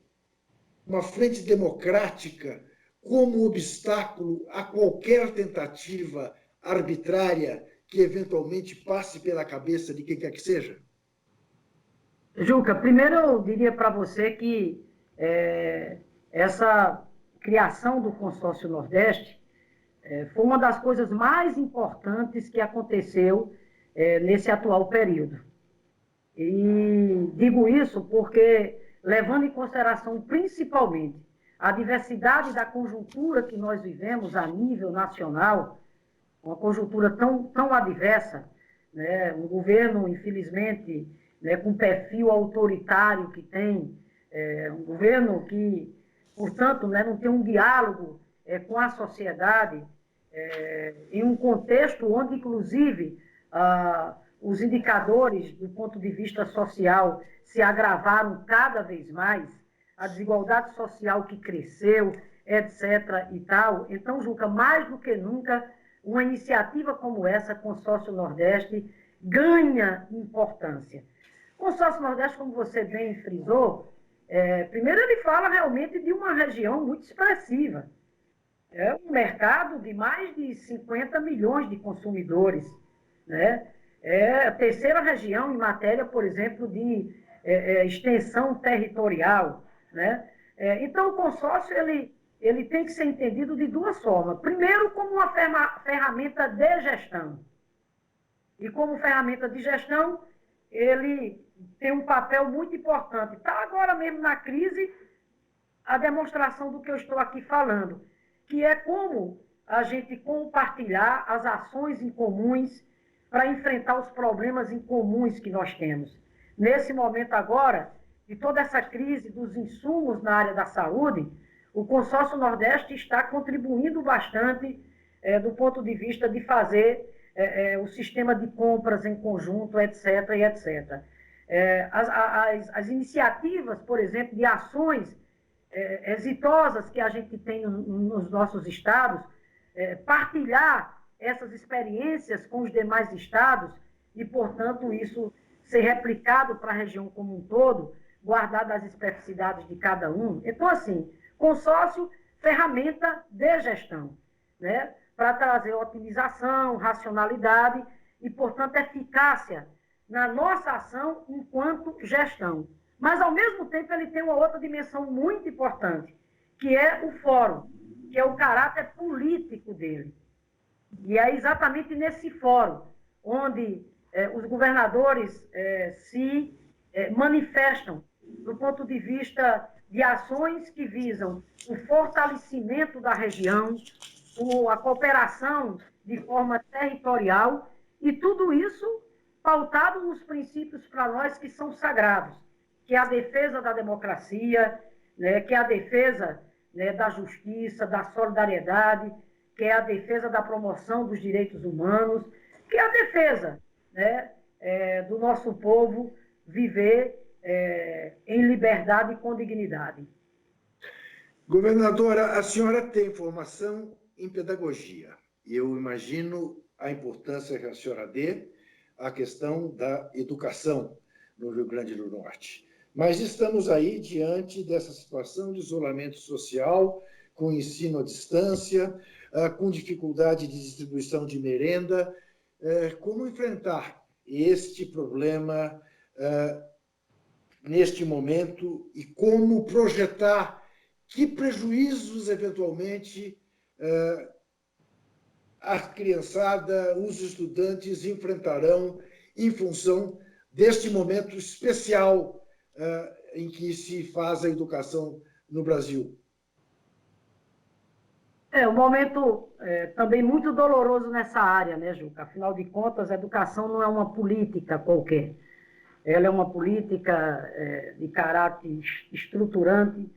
uma frente democrática como obstáculo a qualquer tentativa arbitrária que eventualmente passe pela cabeça de quem quer que seja? Juca, primeiro eu diria para você que essa criação do consórcio Nordeste foi uma das coisas mais importantes que aconteceu nesse atual período. E digo isso porque, levando em consideração principalmente a diversidade da conjuntura que nós vivemos a nível nacional, uma conjuntura tão adversa, né? Um governo, infelizmente, né, com perfil autoritário que tem, um governo que, portanto, né, não tem um diálogo com a sociedade, em um contexto onde, inclusive, os indicadores do ponto de vista social se agravaram cada vez mais, a desigualdade social que cresceu, etc. e tal. Então, Juca, mais do que nunca, uma iniciativa como essa, Consórcio Nordeste, ganha importância. O Consórcio Nordeste, como você bem frisou, primeiro ele fala realmente de uma região muito expressiva. É um mercado de mais de 50 milhões de consumidores, né? É a terceira região em matéria, por exemplo, de extensão territorial, né? Então, o consórcio ele tem que ser entendido de duas formas. Primeiro, como uma ferramenta de gestão. E como ferramenta de gestão, ele tem um papel muito importante. Está agora mesmo na crise a demonstração do que eu estou aqui falando, que é como a gente compartilhar as ações em comuns para enfrentar os problemas em comuns que nós temos. Nesse momento agora, de toda essa crise dos insumos na área da saúde, o Consórcio Nordeste está contribuindo bastante do ponto de vista de fazer o sistema de compras em conjunto, etc. e etc. As iniciativas, por exemplo, de ações exitosas que a gente tem nos nossos estados, partilhar essas experiências com os demais estados e, portanto, isso ser replicado para a região como um todo, guardado as especificidades de cada um. Então, assim, consórcio, ferramenta de gestão, né? Para trazer otimização, racionalidade e, portanto, eficácia na nossa ação enquanto gestão. Mas, ao mesmo tempo, ele tem uma outra dimensão muito importante, que é o fórum, que é o caráter político dele. E é exatamente nesse fórum onde os governadores se manifestam do ponto de vista de ações que visam o fortalecimento da região, a cooperação de forma territorial, e tudo isso pautado nos princípios para nós que são sagrados, que é a defesa da democracia, né, que é a defesa, né, da justiça, da solidariedade, que é a defesa da promoção dos direitos humanos, que é a defesa, né, do nosso povo viver em liberdade e com dignidade. Governadora, a senhora tem formação em pedagogia. Eu imagino a importância que a senhora dê à questão da educação no Rio Grande do Norte. Mas estamos aí diante dessa situação de isolamento social, com ensino à distância, com dificuldade de distribuição de merenda. Como enfrentar este problema neste momento e como projetar que prejuízos, eventualmente, a criançada, os estudantes enfrentarão em função deste momento especial em que se faz a educação no Brasil? Um momento também muito doloroso nessa área, né, Juca? Afinal de contas, a educação não é uma política qualquer. Ela é uma política de caráter estruturante.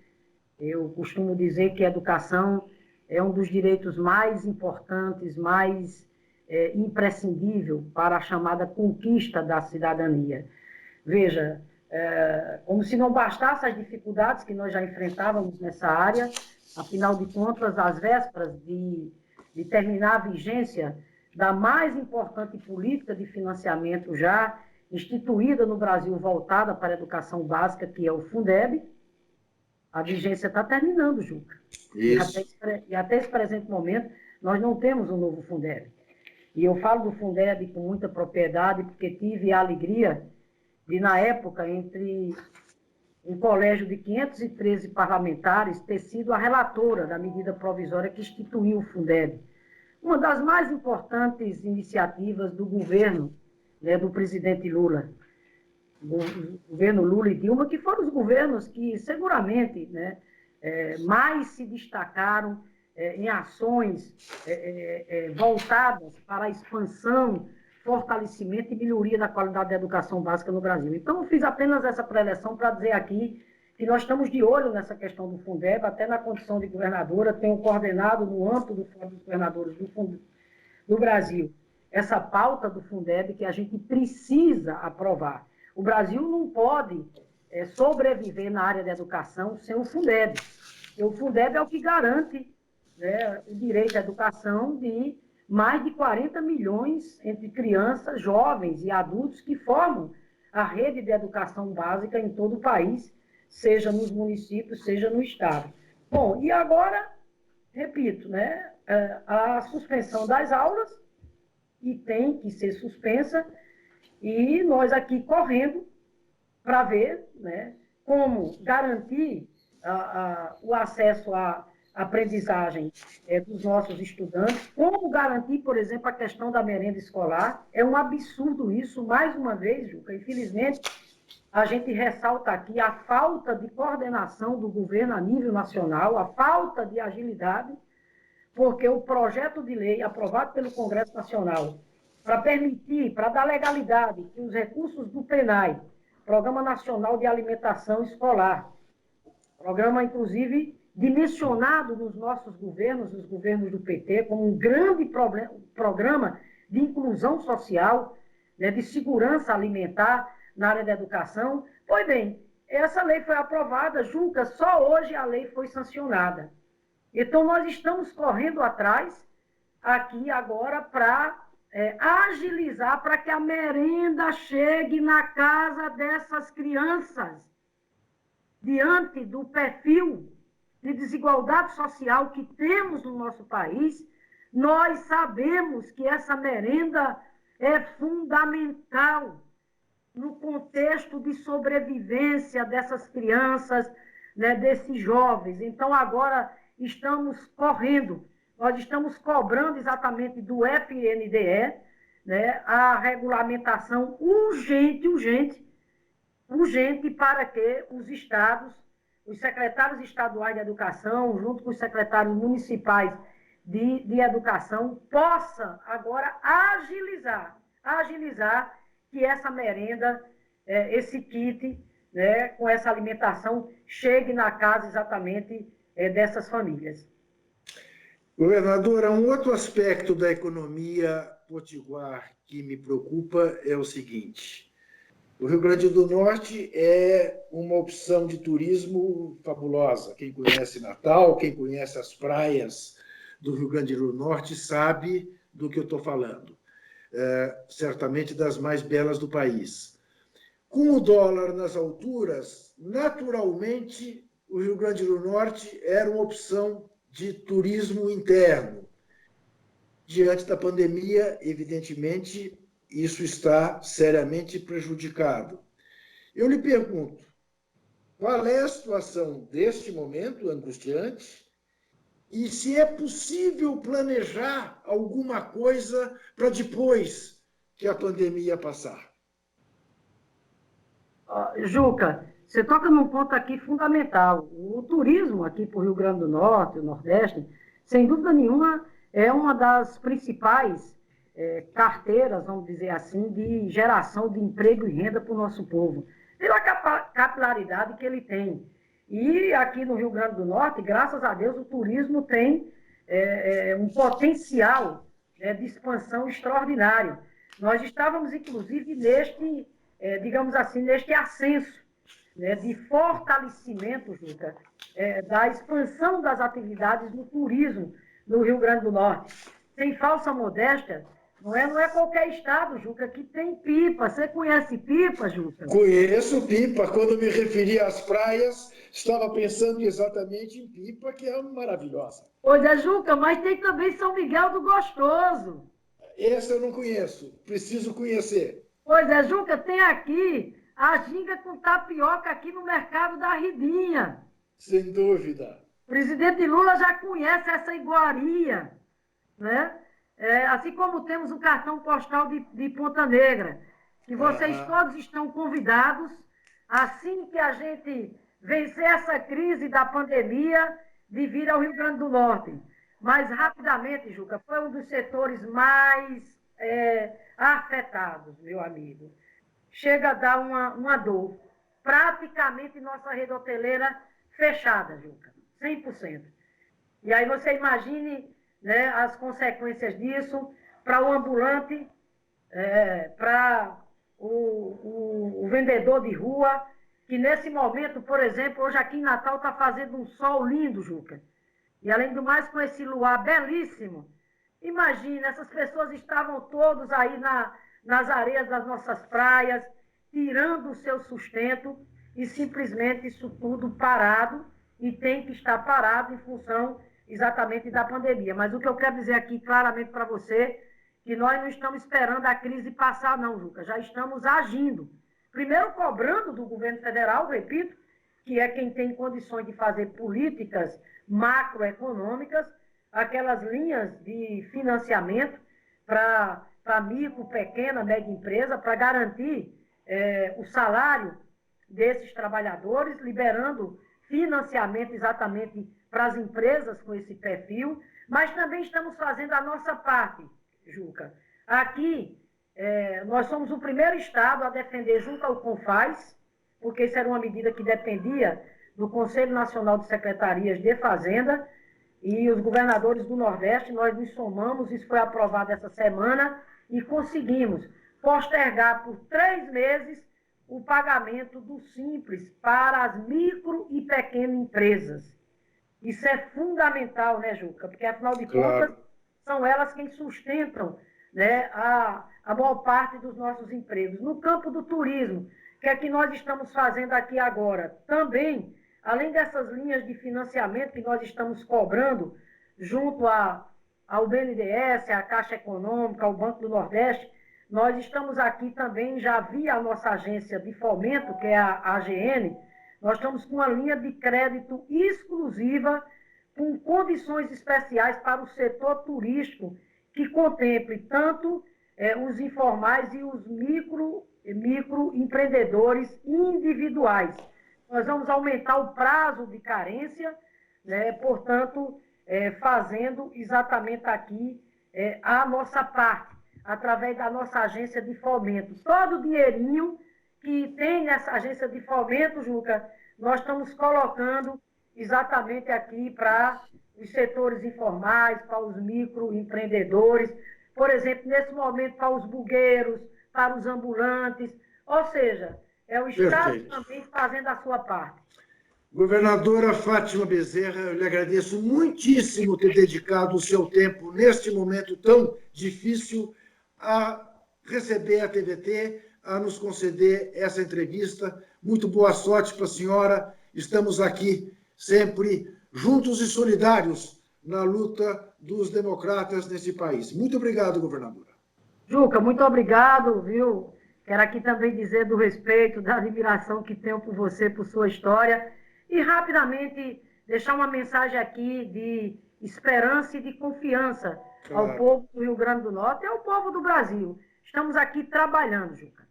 Eu costumo dizer que a educação é um dos direitos mais importantes, mais imprescindível para a chamada conquista da cidadania. Veja, como se não bastasse as dificuldades que nós já enfrentávamos nessa área, afinal de contas, às vésperas de terminar a vigência da mais importante política de financiamento já instituída no Brasil, voltada para a educação básica, que é o Fundeb, a vigência está terminando, Juca. Isso. E até esse presente momento, nós não temos um novo Fundeb. E eu falo do Fundeb com muita propriedade, porque tive a alegria de, na época, entre um colégio de 513 parlamentares, ter sido a relatora da medida provisória que instituiu o Fundeb. Uma das mais importantes iniciativas do governo, né, do presidente Lula, do governo Lula e Dilma, que foram os governos que seguramente, né, mais se destacaram em ações voltadas para a expansão, fortalecimento e melhoria da qualidade da educação básica no Brasil. Então, eu fiz apenas essa preleção para dizer aqui que nós estamos de olho nessa questão do Fundeb, até na condição de governadora, tenho coordenado no âmbito do Fórum dos Governadores do Brasil essa pauta do Fundeb que a gente precisa aprovar. O Brasil não pode sobreviver na área da educação sem o Fundeb. E o Fundeb é o que garante, né, o direito à educação de mais de 40 milhões entre crianças, jovens e adultos que formam a rede de educação básica em todo o país, seja nos municípios, seja no estado. Bom, e agora, repito, né, a suspensão das aulas, e tem que ser suspensa, e nós aqui correndo para ver, né, como garantir o acesso à aprendizagem dos nossos estudantes, como garantir, por exemplo, a questão da merenda escolar. É um absurdo isso, mais uma vez, Juca. Infelizmente, a gente ressalta aqui a falta de coordenação do governo a nível nacional, a falta de agilidade, porque o projeto de lei aprovado pelo Congresso Nacional para permitir, para dar legalidade que os recursos do PNAE, Programa Nacional de Alimentação Escolar, programa, inclusive, dimensionado nos nossos governos, os governos do PT, como um grande programa de inclusão social, né, de segurança alimentar na área da educação. Pois bem, essa lei foi aprovada, Juca, só hoje a lei foi sancionada. Então, nós estamos correndo atrás aqui agora para agilizar, para que a merenda chegue na casa dessas crianças, diante do perfil de desigualdade social que temos no nosso país. Nós sabemos que essa merenda é fundamental no contexto de sobrevivência dessas crianças, né, desses jovens. Então, agora estamos correndo, nós estamos cobrando exatamente do FNDE, né, a regulamentação urgente para que os estados, os secretários estaduais de educação, junto com os secretários municipais de educação, possa agora agilizar que essa merenda, esse kit, né, com essa alimentação, chegue na casa exatamente dessas famílias. Governadora, um outro aspecto da economia potiguar que me preocupa é o seguinte: o Rio Grande do Norte é uma opção de turismo fabulosa. Quem conhece Natal, quem conhece as praias do Rio Grande do Norte sabe do que eu estou falando. Certamente das mais belas do país. Com o dólar nas alturas, naturalmente, o Rio Grande do Norte era uma opção de turismo interno. Diante da pandemia, evidentemente, isso está seriamente prejudicado. Eu lhe pergunto, qual é a situação deste momento angustiante e se é possível planejar alguma coisa para depois que a pandemia passar? Juca, você toca num ponto aqui fundamental. O turismo aqui para o Rio Grande do Norte, o Nordeste, sem dúvida nenhuma, é uma das principais carteiras, vamos dizer assim, de geração de emprego e renda para o nosso povo, pela capilaridade que ele tem. E aqui no Rio Grande do Norte, graças a Deus, o turismo tem um potencial de expansão extraordinário. Nós estávamos, inclusive, digamos assim, neste ascenso, né, de fortalecimento, Juca, da expansão das atividades no turismo no Rio Grande do Norte. Sem falsa modéstia, não é qualquer estado, Juca, que tem Pipa. Você conhece Pipa, Juca? Conheço Pipa. Quando me referi às praias, estava pensando exatamente em Pipa, que é maravilhosa. Pois é, Juca, mas tem também São Miguel do Gostoso. Esse eu não conheço, preciso conhecer. Pois é, Juca, tem aqui a ginga com tapioca aqui no mercado da Ridinha. Sem dúvida. O presidente Lula já conhece essa iguaria, né? Assim como temos o cartão postal de Ponta Negra, que vocês todos estão convidados, assim que a gente vencer essa crise da pandemia, de vir ao Rio Grande do Norte. Mas, rapidamente, Juca, foi um dos setores mais afetados, meu amigo. Chega a dar uma dor. Praticamente nossa rede hoteleira fechada, Juca, 100%. E aí você imagine, né, as consequências disso para o ambulante, para o vendedor de rua, que nesse momento, por exemplo, hoje aqui em Natal está fazendo um sol lindo, Juca. E além do mais, com esse luar belíssimo, imagina, essas pessoas estavam todos aí nas areias das nossas praias, tirando o seu sustento, e simplesmente isso tudo parado, e tem que estar parado em função exatamente da pandemia. Mas o que eu quero dizer aqui claramente para você, que nós não estamos esperando a crise passar, não, Juca, já estamos agindo. Primeiro cobrando do governo federal, repito, que é quem tem condições de fazer políticas macroeconômicas, aquelas linhas de financiamento para micro, pequena, média empresa, para garantir o salário desses trabalhadores, liberando financiamento exatamente para as empresas com esse perfil, mas também estamos fazendo a nossa parte, Juca. Aqui, nós somos o primeiro estado a defender junto ao CONFAS, porque isso era uma medida que dependia do Conselho Nacional de Secretarias de Fazenda, e os governadores do Nordeste, nós nos somamos, isso foi aprovado essa semana, e conseguimos postergar por 3 meses o pagamento do Simples para as micro e pequenas empresas. Isso é fundamental, né, Juca? Porque, afinal de contas, são elas quem sustentam, né, a maior parte dos nossos empregos. No campo do turismo, que é que nós estamos fazendo aqui agora? Também, além dessas linhas de financiamento que nós estamos cobrando junto ao BNDES, à Caixa Econômica, ao Banco do Nordeste, nós estamos aqui também, já via a nossa agência de fomento, que é a AGN, nós estamos com uma linha de crédito exclusiva com condições especiais para o setor turístico, que contemple tanto os informais e os microempreendedores individuais. Nós vamos aumentar o prazo de carência, né, portanto, fazendo exatamente aqui a nossa parte, através da nossa agência de fomento. Todo o dinheirinho que tem nessa agência de fomento, Juca, nós estamos colocando exatamente aqui para os setores informais, para os microempreendedores, por exemplo, nesse momento para os bugueiros, para os ambulantes, ou seja, é o Estado Perfeito. também fazendo a sua parte. Governadora Fátima Bezerra, eu lhe agradeço muitíssimo ter dedicado o seu tempo neste momento tão difícil a receber a TVT, a nos conceder essa entrevista. Muito boa sorte para a senhora. Estamos aqui sempre juntos e solidários na luta dos democratas nesse país. Muito obrigado, governadora. Juca, muito obrigado, viu? Quero aqui também dizer do respeito, da admiração que tenho por você, por sua história. E rapidamente deixar uma mensagem aqui de esperança e de confiança ao povo do Rio Grande do Norte e ao povo do Brasil. Estamos aqui trabalhando, Juca,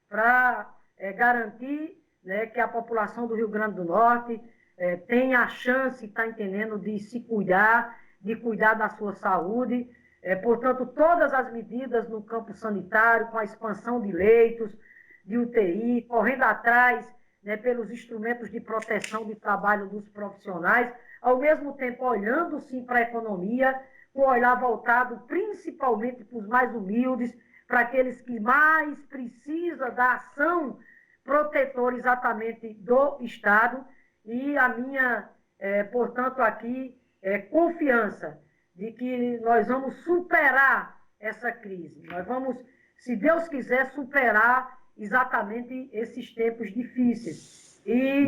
para garantir, né, que a população do Rio Grande do Norte tenha a chance, está entendendo, de se cuidar, de cuidar da sua saúde. Portanto, todas as medidas no campo sanitário, com a expansão de leitos, de UTI, correndo atrás, né, pelos instrumentos de proteção de trabalho dos profissionais, ao mesmo tempo olhando, sim, para a economia, com o olhar voltado principalmente para os mais humildes, para aqueles que mais precisam da ação protetora exatamente do Estado. E a minha, portanto, aqui, confiança de que nós vamos superar essa crise. Nós vamos, se Deus quiser, superar exatamente esses tempos difíceis. E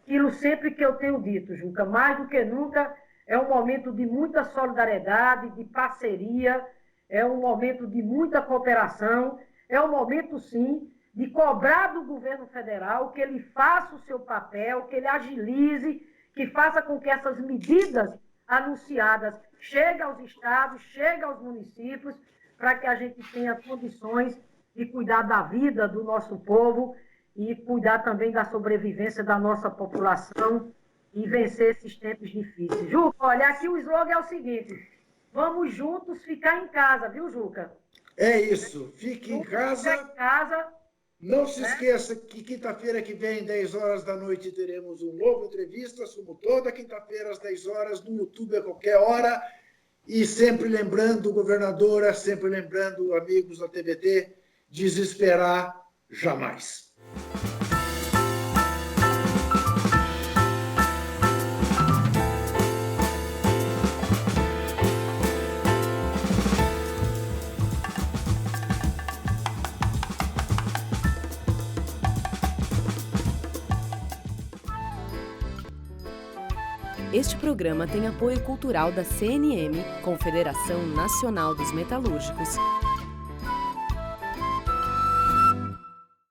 aquilo sempre que eu tenho dito, Juca, mais do que nunca, é um momento de muita solidariedade, de parceria, é um momento de muita cooperação, é um momento, sim, de cobrar do governo federal que ele faça o seu papel, que ele agilize, que faça com que essas medidas anunciadas cheguem aos estados, cheguem aos municípios, para que a gente tenha condições de cuidar da vida do nosso povo e cuidar também da sobrevivência da nossa população e vencer esses tempos difíceis. Juca, olha, aqui o slogan é o seguinte: vamos juntos ficar em casa, viu, Juca? É isso, fique em casa. Fica em casa. Não se esqueça que quinta-feira que vem, 10 horas da noite, teremos um novo entrevistas, como toda quinta-feira, às 10 horas, no YouTube a qualquer hora. E sempre lembrando, governadora, sempre lembrando, amigos da TVT, desesperar jamais. Este programa tem apoio cultural da CNM, Confederação Nacional dos Metalúrgicos,